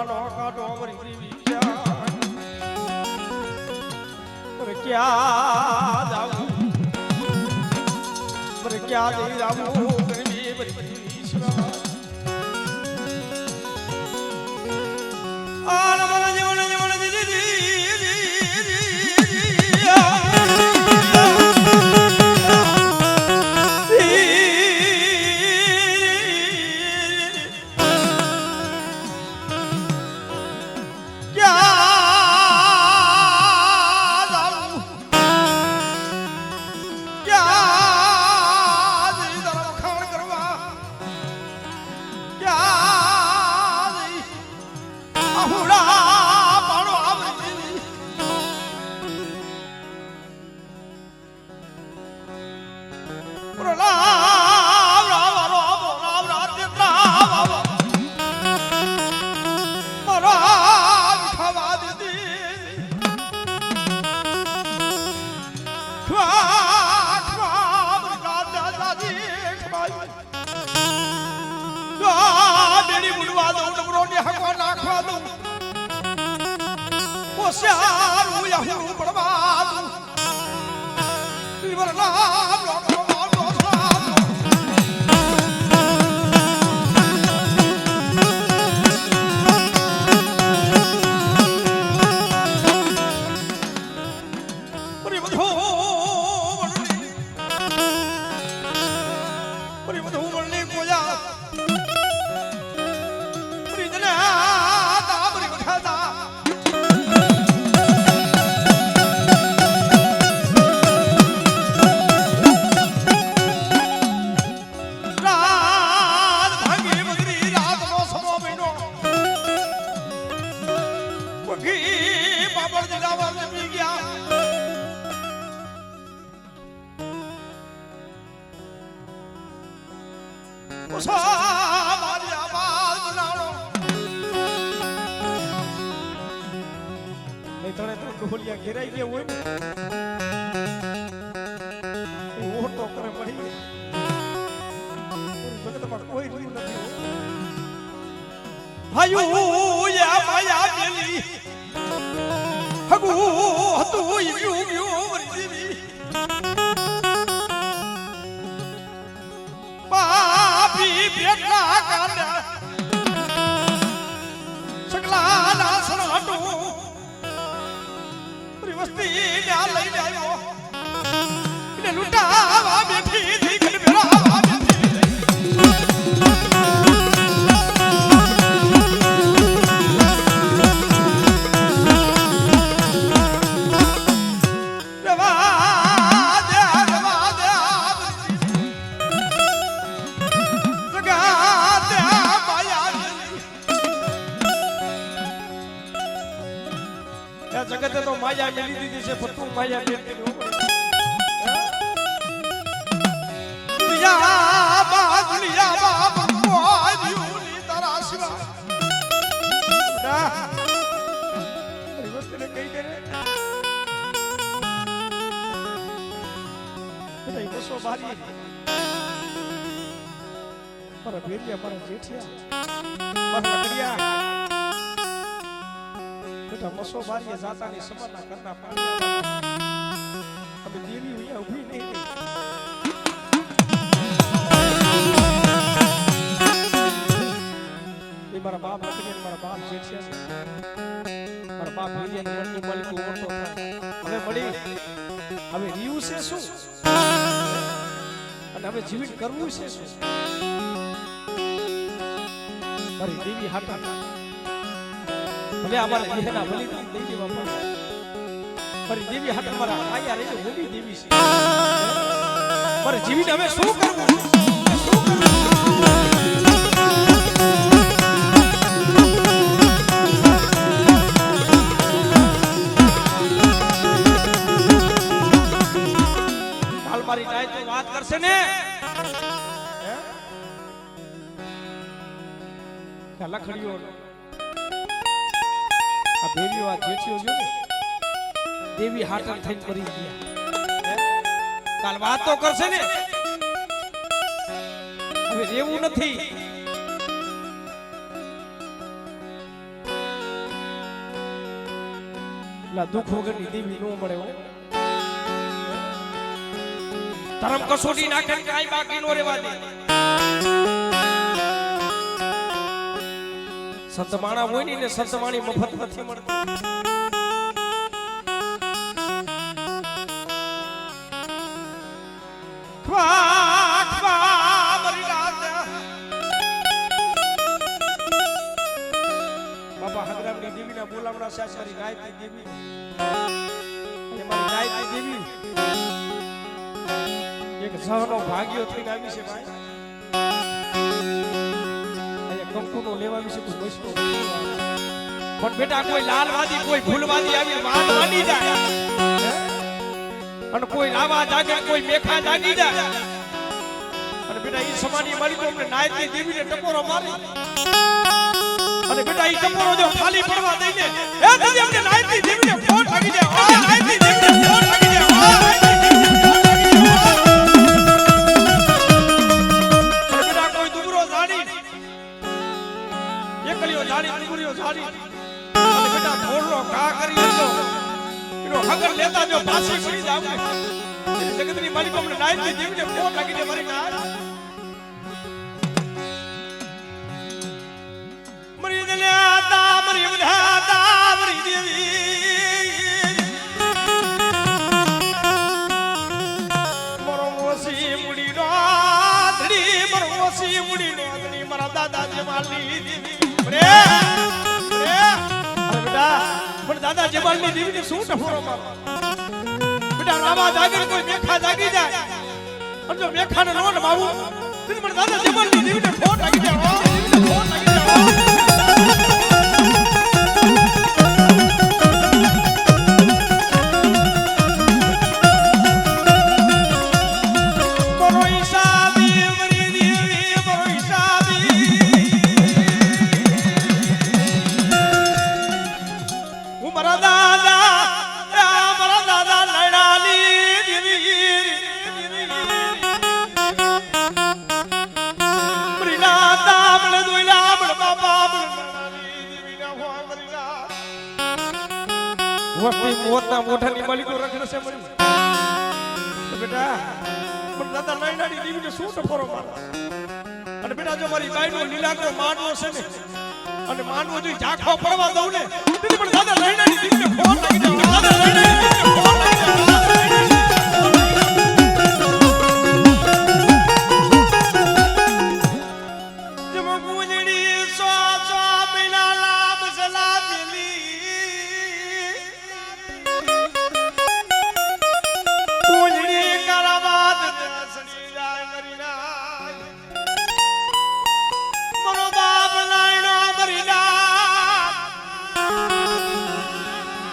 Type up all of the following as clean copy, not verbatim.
નો કાઢો મરી ક્યાં જાવું મરે ક્યાં જઈ રાવું ગરમી બરી આન મન જીવન જીવન ઘેરાઈ ગયા હોય ને ઓટો કરે પડી જગતમાં કોઈ રહ્યું નથી ભાઈઓ યા માયા ગેલી હગુ હતું યુ યુ વરજીવી પાપી બેટા કાંડા સકલા ના સણહટું વસ્તી ના લઈ જાયો ને લૂટાવા બેઠી થી ખડભેરાવા બેઠી રવા દે જગા દે માયા જગતે તો માયા મેલી દીધી છે પણ તું માયા બેઠી દુનિયા બા કોઈ જીવની તારા સિવા ના પરિવર્તન કઈ કરે એ બસો બારી મારા ભેરિયા મારા જેઠિયા મારા કડિયા મસો બારીએ જાતાની સમાના કરતા પાણી અમે દેવી અહીંયા ઊભી નહીં એ મારા બાપ નથી મારા બાપ જે છે મારા બાપ ભૈયાની મનની માલિક ઓળખતો થાય હવે મળી હવે રીયું છે શું અને હવે જીવિત કરવું છે શું મારી દેવી હાટા ભલે અમારે દેહના બલિદાન દઈ દેવા પડે મારી દેવી હાથ અમારા આયા રહી હું બી દેવી છે મારે જીવીને હવે શું કરવું કાલ મારી નાય તો વાત કરશે ને લખડીઓ આ ભેલીઓ આ જેઠીઓ જો ને દેવી હાટન થઈને મરી ગયા કાલ વાતો કરશે ને હવે રેવું નથી એટલે દુઃખ વગરની દેવી નો મળે હો. ધર્મ કસોટી નાખે કાંઈ બાકી નો રહેવા દે. સતમાણા હોય ને સતમાણી મફત નથી મળતી. બાપા હગરામની દેવીના બોલામણા શાસરી ગાયત્રી દેવી અને મારી ગાયત્રી દેવી એક સહનો ભાગ્યો થઈને આવી છે ભાઈ. અહીંયા કંકુનો લેવા વિશે કોઈ વૈષ્ણવ પણ બેટા કોઈ લાલવાદી કોઈ ફૂલવાદી આવી વાત માની જાય અને કોઈ રાવા જાગે કોઈ મેખા જાગી જાય અને બેટા ઈ સમાની માલિકો અમને નાયતી દેવીને ટકોરો મારી અને બેટા ઈ ટકોરો જો ખાલી પડવા દઈને એ દીદી અમને નાયતી દેવીને ફોન લાગી જાય. ઓ નાયતી દેવીને ફોન લાગી જાય. ઓ નાયતી દેવીને ફોન લાગી જાય. અને બેટા કોઈ દુબરો જાડી એકલીઓ જાડી દુબરીઓ જાડી અને બેટા થોડો કા કરી લો એનો હગર લેતા જો પાછી પડી જાવ જગતની માલિકો અમને નાયતી દેવીને ફોન લાગી જાય. મારી નાય મરી દલ્યા મરી બધા મરી દેવી મરો ઓસી મુડી રાતડી મરો ઓસી મુડી રાતડી મારા દાદા જમાલની દેવી રે રે અરે બેટા પણ દાદા જમાલની દેવીને શું ટફોરો મારો બેટા રામા જાગર કોઈ મેખા જાગી જાય અને જો મેખાને નો નમાવું તો મને દાદા જમાલની દેવીને ફોન લાગી જાય. દેવીને ફોન લાગી જાય. વસ્તી મોતના મોઢાની માલિકો રખડે છે મરી બેટા પણ દાદા નાયનાની દેવીને શું ટફોરો મારો અને બેટા જો મારી બાઈનો લીલાકરો માંડવો છે ને અને માંડવો જો ઝાખો પડવા દઉં ને તેથી પણ દાદા નાયનાની દેવીને ફોન લાગી જાય. દાદા નાયનાની દેવીને ફોન લાગી જાય. જમો ગુંજડી સો સો બિના લાભ સલામ મિલી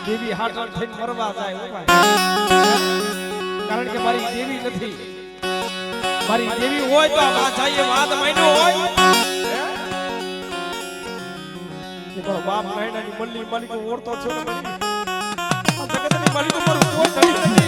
દેવી હાટલ થઈને મરવા જાય હો ભાઈ. કારણ કે મારી દેવી નથી. મારી દેવી હોય તો આ જાઈએ વાત માન્યો હોય કે મારો બાપ નાયનાની મલ્લી માલિકો ઓળતો છો ને આ જગતની માલિકો પર કોઈ ધણી નથી.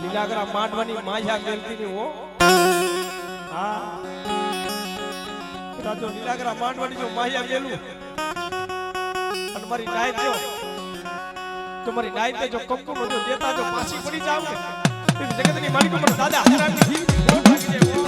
લીલાગરા માંડવાની માયા ગેલતી ની હો. હા રાજો લીલાગરા માંડવાની જો માયા ગેલું અને મારી નાય જો તો મારી નાય જો કંકુ નો જો દેતા જો પાછી પડી જાવ ને જગતની માલિકો પર દાદા હરામની જીવ ફોન લાગી જાય.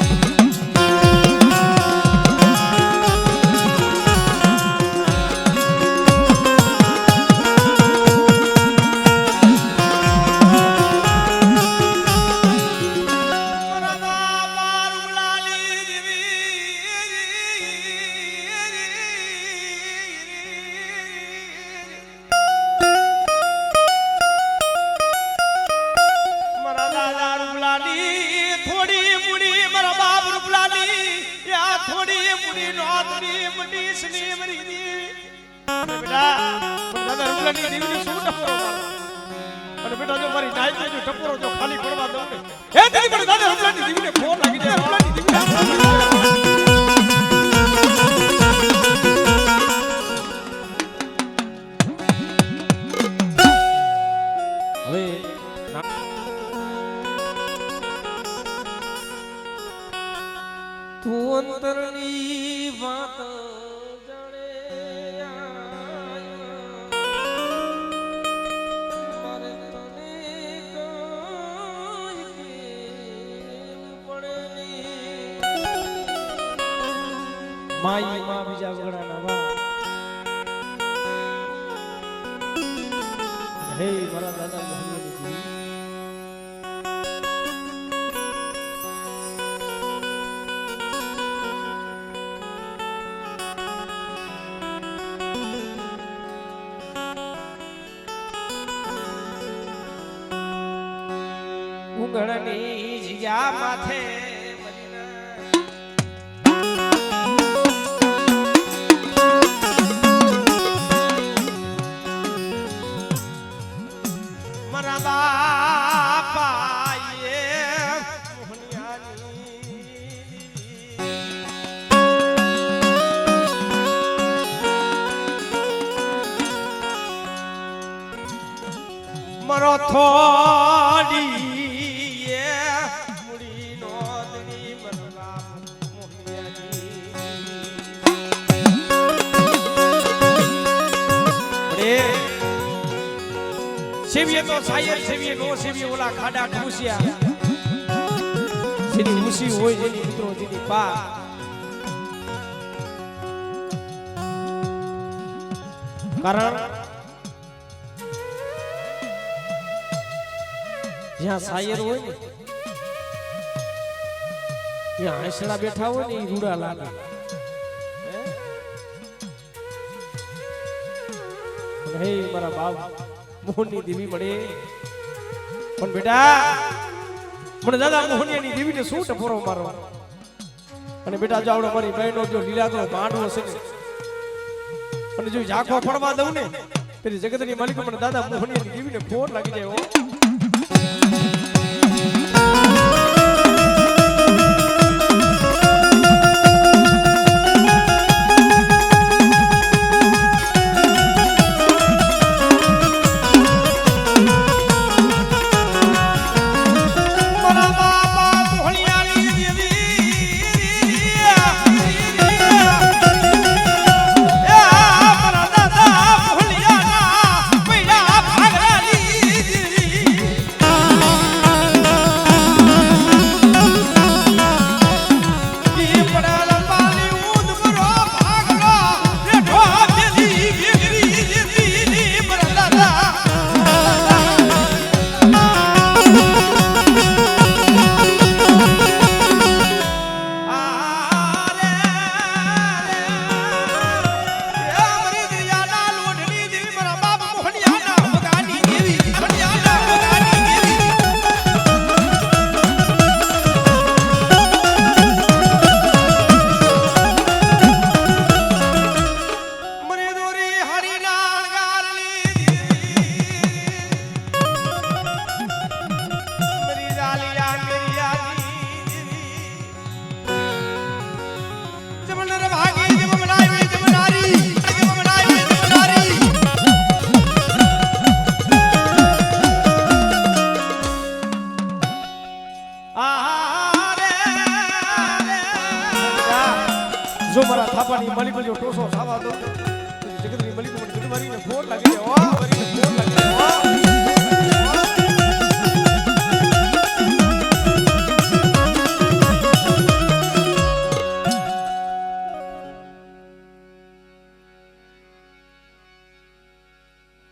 અને બેટા જો મારી નાઈ જો ટપોરો જો ખાલી પડવા દો ને હે તેની પણ દાદા હમલાની દીવીને ફોન લાગી જાય. હમલાની દીવીને તું અંતરની વાત જાણે મારે તને કાંઈ પડે નહીં માઈ માં બીજા વગડાના વા હે મારા દાદા મોહમ્મદ ઉગડની જીયા માથે મારા બાપાએ મારો થોડી સેવીએ તો સાયર સેવીએ નો સેવીએ ઓલા ખાડા ઠૂસિયા જેની ઉસી હોય જેની મિત્રો જેની પા કારણ જ્યાં સાયર હોય ને ત્યાં આંસડા બેઠા હોય ને એ રૂડા લાગે હે મારા બાપ મોહનની દેવી મળે પણ બેટા મને દાદા મોહનની દેવીને શું ટપોરો મારો અને બેટા જો આવડો મારી બહેનો જો લીલાગરો માંડવો છે ને અને જો ઝાંખો પડવા દઉં ને તેરી જગતની માલિક મને દાદા મોહનની દેવીને ફોન લાગી જાય હો જો મારા થાપાની માલિક જો ટોસો ખાવા દો જગતની માલિક મને જગવારીને ફોન લાગી જાય ઓ વરીને ફોન લાગી